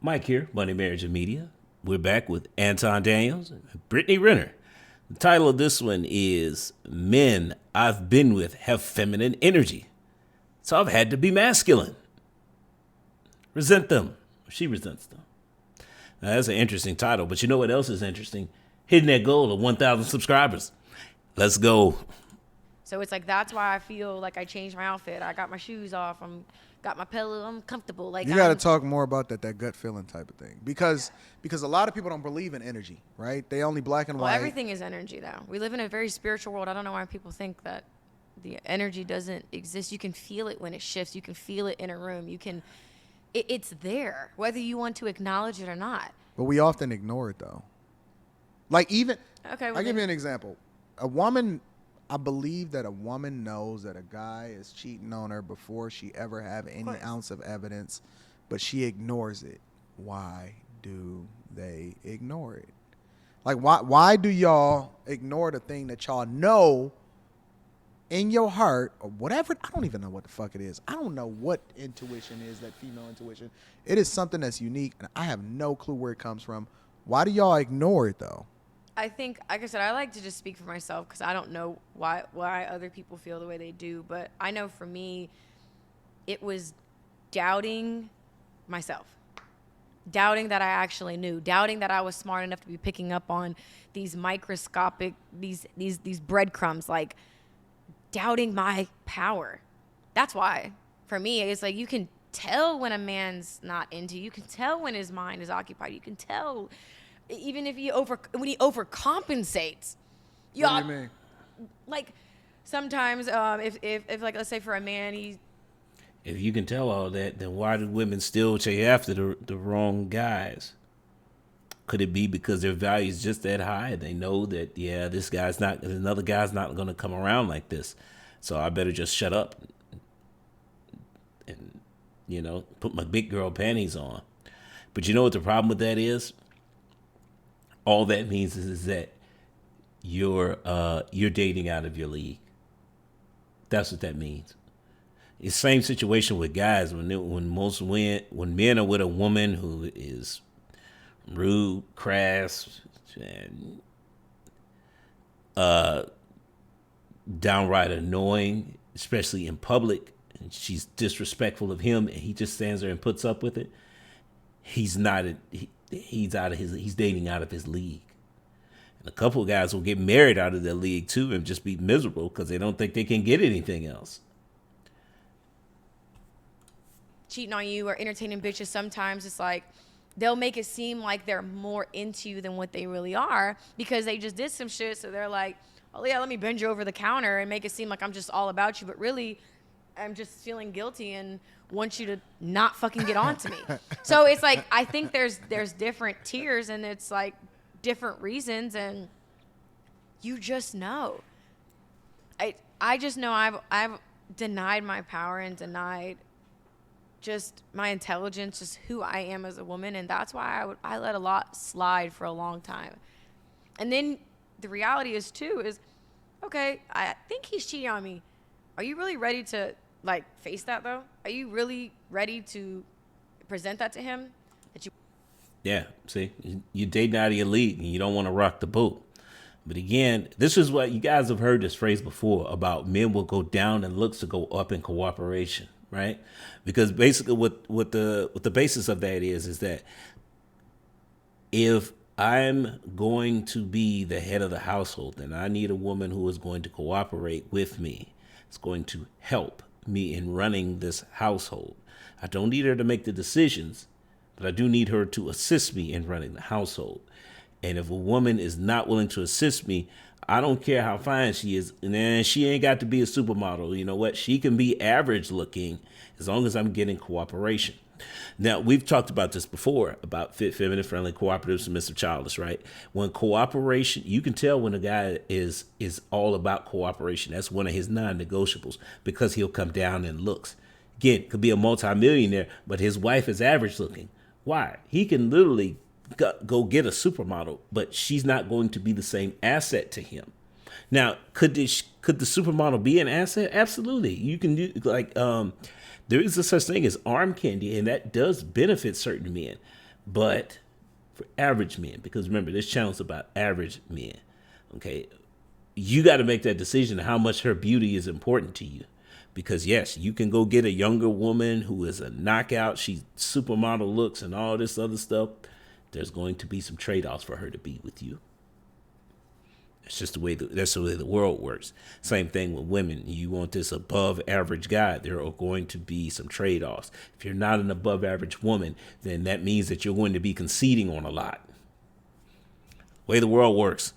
Mike here, Money, Marriage, and Media. We're back with Anton Daniels and Brittany Renner. The title of this one is Men I've Been With Have Feminine Energy, so I've had to be masculine. Resent them. She resents them. Now, that's an interesting title, but you know what else is interesting? Hitting that goal of 1,000 subscribers. Let's go. So it's like, that's why I feel like I changed my outfit. I got my shoes off. Got my pillow. I'm comfortable. Like, you got to talk more about that gut feeling type of thing, because a lot of people don't believe in energy, right? They only black and white. Well, everything is energy, though. We live in a very spiritual world. I don't know why people think that the energy doesn't exist. You can feel it when it shifts. You can feel it in a room. It's there, whether you want to acknowledge it or not. But we often ignore it, though. Like, even, okay, well, I'll give you an example. I believe that a woman knows that a guy is cheating on her before she ever have any ounce of evidence, but she ignores it. Why do they ignore it? Like, why do y'all ignore the thing that y'all know in your heart or whatever? I don't even know what the fuck it is. I don't know what intuition is, that female intuition. It is something that's unique, and I have no clue where it comes from. Why do y'all ignore it, though? I think, like I said, I like to just speak for myself because I don't know why other people feel the way they do. But I know for me, it was doubting myself, doubting that I actually knew, doubting that I was smart enough to be picking up on these microscopic, these breadcrumbs, like doubting my power. That's why, for me, it's like you can tell when a man's not into you. You can tell when his mind is occupied. You can tell. Even if when he overcompensates, what do you mean? Like sometimes, if like let's say for a man, if you can tell all that, then why do women still chase after the wrong guys? Could it be because their value is just that high? They know that another guy's not going to come around like this, so I better just shut up and put my big girl panties on. But you know what the problem with that is? All that means is that you're dating out of your league. That's what that means. It's the same situation with guys when men are with a woman who is rude, crass, and downright annoying, especially in public, and she's disrespectful of him, and he just stands there and puts up with it. He's dating out of his league. And a couple of guys will get married out of their league too and just be miserable because they don't think they can get anything else. Cheating on you or entertaining bitches, sometimes it's like they'll make it seem like they're more into you than what they really are because they just did some shit. So they're like, oh yeah, let me bend you over the counter and make it seem like I'm just all about you. But really, I'm just feeling guilty and want you to not fucking get on to me. So it's like, I think there's different tiers and it's like different reasons, and you just know. I just know I've denied my power and denied just my intelligence, just who I am as a woman, and that's why I let a lot slide for a long time. And then the reality is okay, I think he's cheating on me. Are you really ready to face that though? Are you really ready to present that to him? Yeah, see, you're dating out of your league and you don't want to rock the boat. But again, this is what you guys have heard this phrase before about men will go down and looks to go up in cooperation, right? Because basically what the basis of that is that if I'm going to be the head of the household, then I need a woman who is going to cooperate with me. It's going to help me in running this household. I don't need her to make the decisions, but I do need her to assist me in running the household. And if a woman is not willing to assist me, I don't care how fine she is. And then she ain't got to be a supermodel. You know what? She can be average looking as long as I'm getting cooperation. Now, we've talked about this before, about fit, feminine, friendly, cooperative, submissive, childless, right? When cooperation, you can tell when a guy is all about cooperation. That's one of his non-negotiables because he'll come down in looks. Again, could be a multimillionaire, but his wife is average looking. Why? He can literally go get a supermodel, but she's not going to be the same asset to him. Now, could the supermodel be an asset? Absolutely. You can do there is a such thing as arm candy, and that does benefit certain men. But for average men, because remember, this channel's about average men, okay, you got to make that decision of how much her beauty is important to you. Because yes, you can go get a younger woman who is a knockout. She's supermodel looks and all this other stuff. There's going to be some trade-offs for her to be with you. It's just that's the way the world works. Same thing with women. You want this above average guy, there are going to be some trade-offs. If you're not an above average woman, then that means that you're going to be conceding on a lot. The way the world works,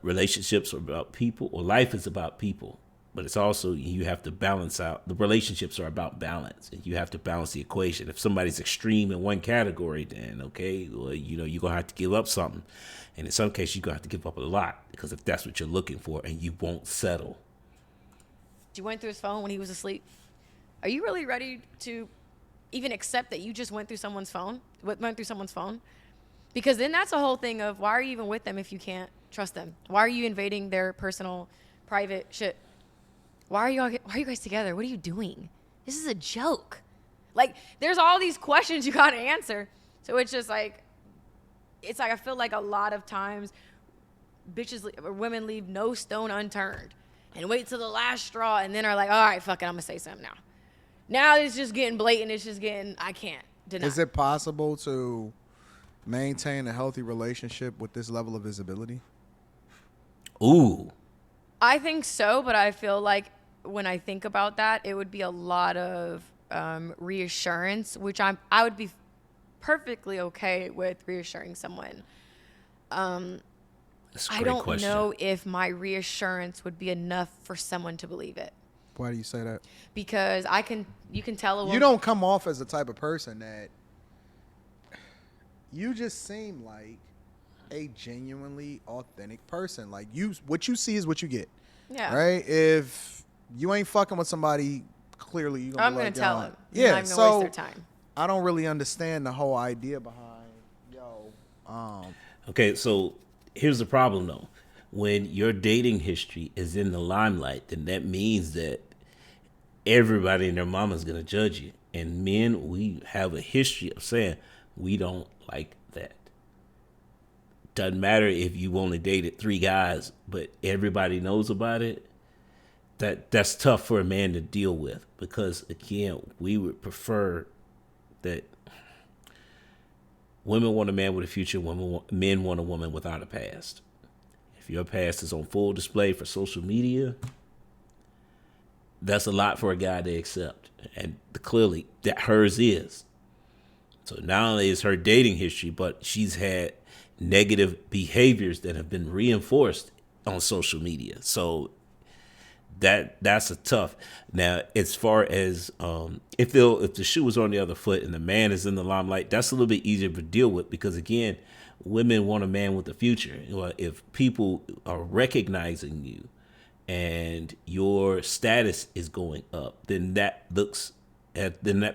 relationships are about people, or life is about people. But it's also, you have to balance out. The relationships are about balance, and you have to balance the equation. If somebody's extreme in one category, then okay, well, you're gonna have to give up something, and in some cases, you're gonna have to give up a lot, because if that's what you're looking for, and you won't settle. You went through his phone when he was asleep. Are you really ready to even accept that you just went through someone's phone? Because then that's a whole thing of, why are you even with them if you can't trust them? Why are you invading their personal, private shit? Why are you guys together? What are you doing? This is a joke. Like, there's all these questions you gotta answer. So it's just like, I feel like a lot of times women leave no stone unturned and wait till the last straw, and then are like, all right, fuck it, I'm gonna say something now. Now it's just getting blatant. It's just getting, I can't deny. Is it possible to maintain a healthy relationship with this level of visibility? Ooh. I think so, but I feel like when I think about that, it would be a lot of reassurance, which I would be perfectly okay with reassuring someone. That's a I great don't question. know if my reassurance would be enough for someone to believe it. Why do you say that? Because you can tell a woman. You don't come off as the type of person that, you just seem like a genuinely authentic person. Like, what you see is what you get. Yeah. Right? If you ain't fucking with somebody, clearly you're gonna I'm gonna tell him. Yeah. I'm not gonna waste their time. I don't really understand the whole idea behind Okay, so here's the problem though. When your dating history is in the limelight, then that means that everybody and their mama's gonna judge you. And men, we have a history of saying we don't like that. Doesn't matter if you only dated 3 guys, but everybody knows about it. That's tough for a man to deal with, because again, we would prefer that women want a man with a future, men want a woman without a past. If your past is on full display for social media, that's a lot for a guy to accept. And clearly that hers is. So not only is her dating history, but she's had negative behaviors that have been reinforced on social media. So that's a tough. Now, as far as if the shoe was on the other foot and the man is in the limelight, that's a little bit easier to deal with, because again, women want a man with a future. If people are recognizing you and your status is going up, then that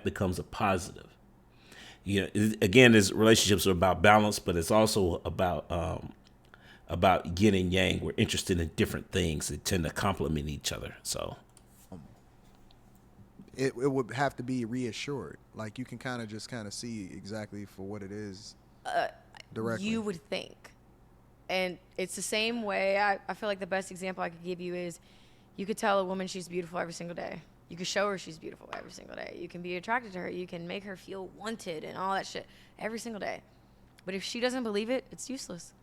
becomes a positive. Again, these relationships are about balance, but it's also about yin and yang. We're interested in different things that tend to complement each other. So it would have to be reassured. Like, you can kind of see exactly for what it is directly. You would think. And it's the same way. I feel like the best example I could give you is, you could tell a woman she's beautiful every single day. You can show her she's beautiful every single day. You can be attracted to her. You can make her feel wanted and all that shit every single day. But if she doesn't believe it, it's useless.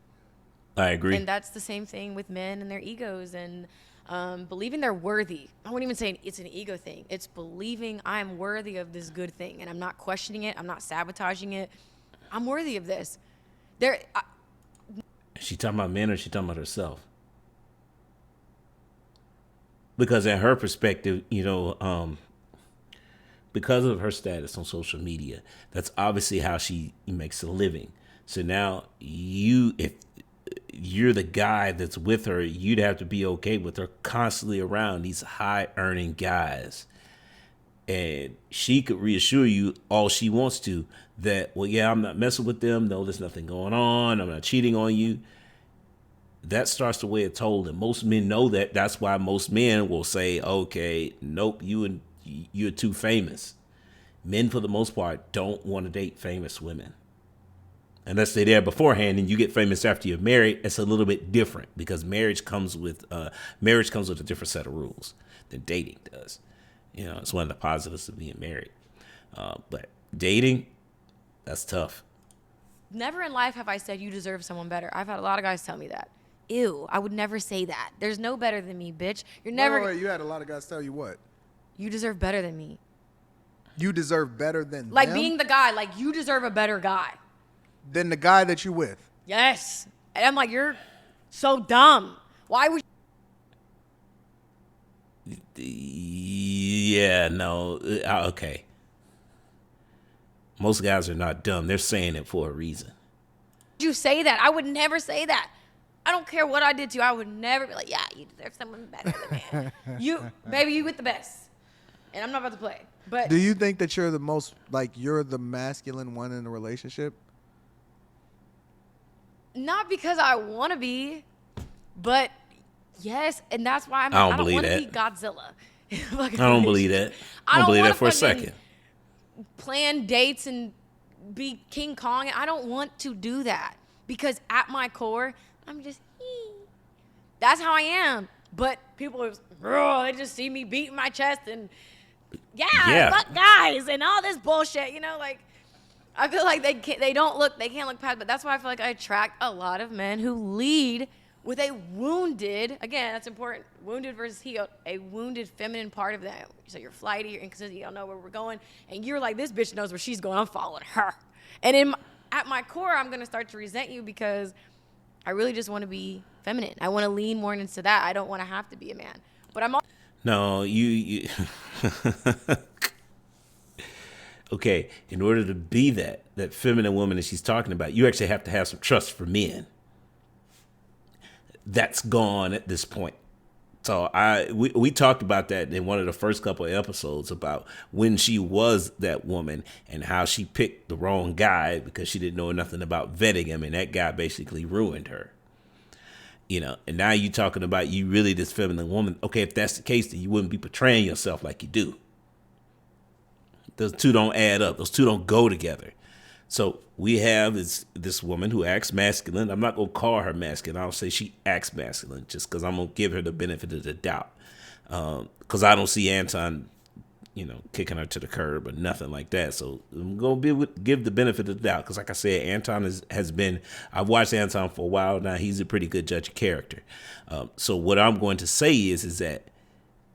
I agree. And that's the same thing with men and their egos and believing they're worthy. I wouldn't even say it's an ego thing. It's believing I'm worthy of this good thing, and I'm not questioning it. I'm not sabotaging it. I'm worthy of this. Is she talking about men, or is she talking about herself? Because in her perspective, because of her status on social media, that's obviously how she makes a living. So now if you're the guy that's with her, you'd have to be okay with her constantly around these high earning guys. And she could reassure you all she wants to that, well, yeah, I'm not messing with them. No, there's nothing going on. I'm not cheating on you. That starts to weigh a toll, and most men know that. That's why most men will say, okay, nope, you're too famous. Men, for the most part, don't want to date famous women. Unless they're there beforehand and you get famous after you're married, it's a little bit different because marriage comes with a different set of rules than dating does. You know, it's one of the positives of being married. But dating, that's tough. Never in life have I said you deserve someone better. I've had a lot of guys tell me that. Ew, I would never say that. There's no better than me, bitch. You're never. Wait, you had a lot of guys tell you what? You deserve better than me. You deserve better than Like them? being the guy, like you deserve a better guy. Than the guy that you with. Yes. And I'm like, you're so dumb. Why would Yeah, no, okay. Most guys are not dumb. They're saying it for a reason. you say that? I would never say that. I don't care what I did to you. I would never be like, yeah, you deserve someone better than me. You, baby, you with the best. And I'm not about to play. But Do you think that you're the most, like, you're the masculine one in the relationship? not because I want to be, but yes, and that's why I don't believe want to that. be Godzilla. I don't believe that. I don't believe wanna that for a fucking second. Plan dates and be King Kong. I don't want to do that because at my core, I'm just, that's how I am. But people are, they just see me beating my chest and Yeah. fuck guys and all this bullshit. You know, like I feel like they can't look past. But that's why I feel like I attract a lot of men who lead with a wounded. Again, that's important. Wounded versus healed. A wounded feminine part of them. So you're flighty, you're inconsistent, you don't know where we're going, and you're like, this bitch knows where she's going. I'm following her. And at my core, I'm gonna start to resent you because I really just want to be feminine. I want to lean more into that. I don't want to have to be a man. But I'm also No, you okay, in order to be that feminine woman that she's talking about, you actually have to have some trust for men. That's gone at this point. So we talked about that in one of the first couple of episodes about when she was that woman and how she picked the wrong guy because she didn't know nothing about vetting him, and that guy basically ruined her. You know, and now you talking about you really this feminine woman. Okay, if that's the case, then you wouldn't be portraying yourself like you do. Those two don't add up. Those two don't go together. So we have this woman who acts masculine. I'm not going to call her masculine. I'll say she acts masculine just because I'm going to give her the benefit of the doubt. Because I don't see Anton, kicking her to the curb or nothing like that. So I'm going to give the benefit of the doubt. Because like I said, Anton has been, I've watched Anton for a while now. He's a pretty good judge of character. So what I'm going to say is that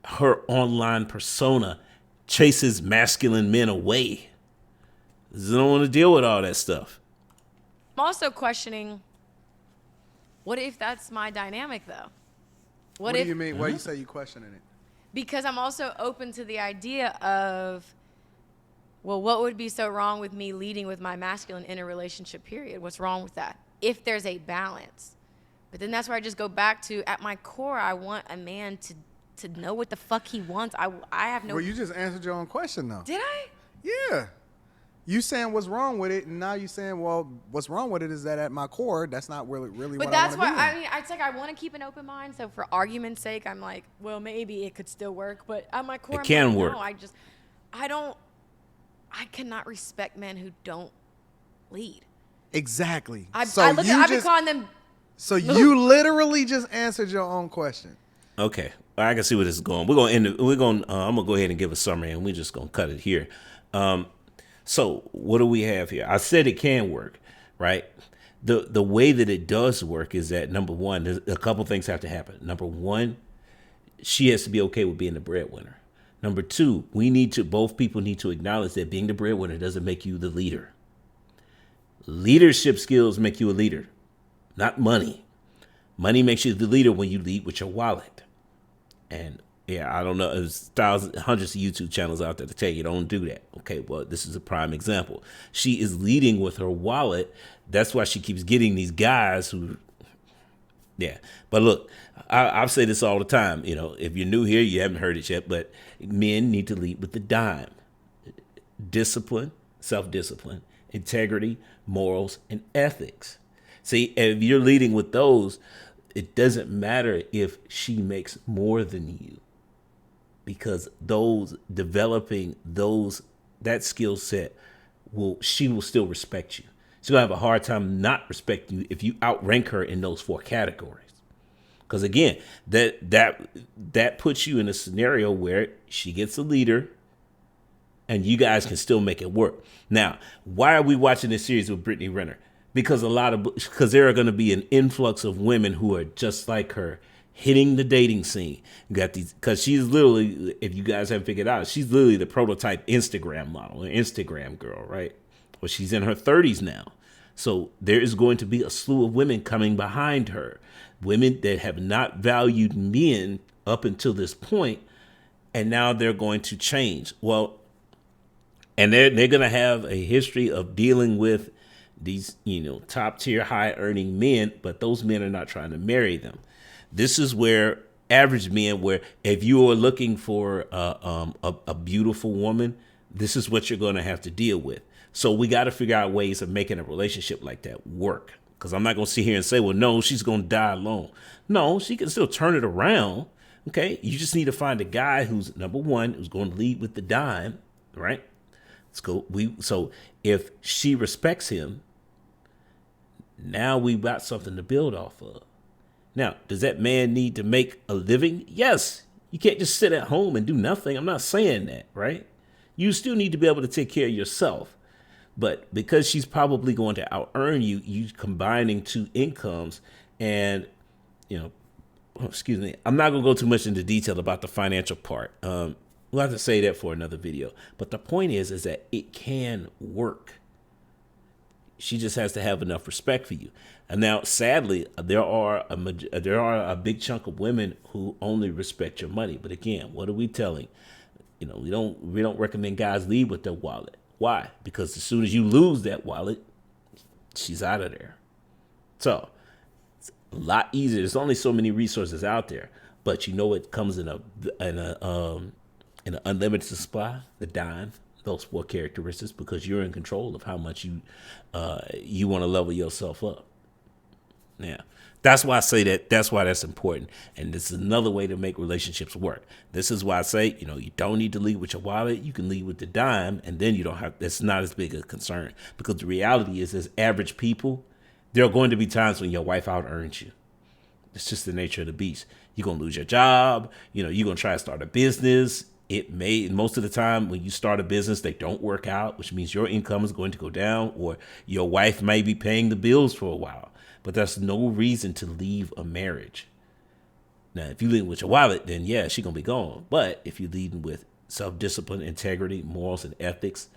her online persona chases masculine men away. They don't want to deal with all that stuff. I'm also questioning, what if that's my dynamic though? What do you mean? Why you say you questioning it? Because I'm also open to the idea of, well, what would be so wrong with me leading with my masculine in a relationship, period? What's wrong with that? If there's a balance. But then that's where I just go back to, at my core, I want a man to know what the fuck he wants. I have no... Well, you just answered your own question, though. Did I? Yeah. You saying what's wrong with it, and now you saying, well, what's wrong with it is that at my core, that's not really But what that's I why, want to be in. it's like I want to keep an open mind. So for argument's sake, I'm like, well, maybe it could still work. But at my core, It can work. No, I cannot respect men who don't lead. Exactly. I've been calling them... So you literally just answered your own question. Okay, I can see where this is going. We're gonna end. I'm gonna go ahead and give a summary, and we're just gonna cut it here. So what do we have here? I said it can work, right? The way that it does work is that, number one, there's a couple things have to happen. Number one, she has to be okay with being the breadwinner. Number two, both people need to acknowledge that being the breadwinner doesn't make you the leader. Leadership skills make you a leader, not money. Money makes you the leader when you lead with your wallet. And yeah, I don't know. There's hundreds of YouTube channels out there to tell you don't do that. Okay, well, this is a prime example. She is leading with her wallet. That's why she keeps getting these guys who, yeah. But look, I say this all the time. If you're new here, you haven't heard it yet, but men need to lead with the dime. Discipline, self-discipline, integrity, morals, and ethics. See, if you're leading with those, it doesn't matter if she makes more than you. Because developing those that skill set she will still respect you. She's gonna have a hard time not respecting you if you outrank her in those 4 categories. Because again, that puts you in a scenario where she gets a leader, and you guys can still make it work. Now, why are we watching this series with Brittany Renner? Because there are going to be an influx of women who are just like her, hitting the dating scene. You got these, because she's literally, if you guys haven't figured out, she's literally the prototype Instagram model, an Instagram girl, right? Well, she's in her 30s now. So there is going to be a slew of women coming behind her, women that have not valued men up until this point, and now they're going to change. Well, and they're going to have a history of dealing with these, top tier, high earning men, but those men are not trying to marry them. This is where average men, where if you are looking for a beautiful woman, this is what you're going to have to deal with. So we got to figure out ways of making a relationship like that work. Because I'm not going to sit here and say, well, no, she's going to die alone. No, she can still turn it around. Okay. You just need to find a guy who's, number one, who's going to lead with the dime, right? Let's go. So if she respects him, now we've got something to build off of. Now, does that man need to make a living? Yes. You can't just sit at home and do nothing. I'm not saying that, right? You still need to be able to take care of yourself. But because she's probably going to out-earn you, you combining 2 incomes, and, excuse me, I'm not going to go too much into detail about the financial part. We'll have to say that for another video. But the point is that it can work. She just has to have enough respect for you. And now, sadly, there are a big chunk of women who only respect your money. But again, what are we telling? We don't recommend guys lead with their wallet. Why? Because as soon as you lose that wallet, she's out of there. So it's a lot easier. There's only so many resources out there, but it comes in an unlimited supply, the dime, those 4 characteristics, because you're in control of how much you want to level yourself up. Yeah. That's why I say that. That's why that's important. And this is another way to make relationships work. This is why I say, you don't need to lead with your wallet. You can lead with the dime, and then you don't have, that's not as big a concern. Because the reality is, as average people, there are going to be times when your wife out earns you. It's just the nature of the beast. You're going to lose your job. You're going to try to start a business. Most of the time when you start a business, they don't work out, which means your income is going to go down, or your wife may be paying the bills for a while. But that's no reason to leave a marriage. Now, if you lead with your wallet, then yeah, she's going to be gone. But if you're leading with self-discipline, integrity, morals, and ethics,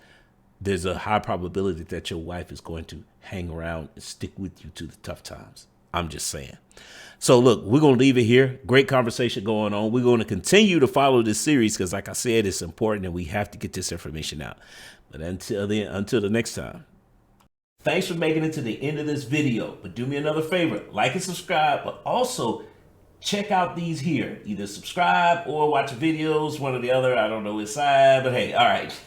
there's a high probability that your wife is going to hang around and stick with you to the tough times. I'm just saying. So look, we're going to leave it here. Great conversation going on. We're going to continue to follow this series because, like I said, it's important and we have to get this information out. But until the next time. Thanks for making it to the end of this video, but do me another favor, like and subscribe, but also check out these here. Either subscribe or watch videos, one or the other. I don't know which side, but hey, all right.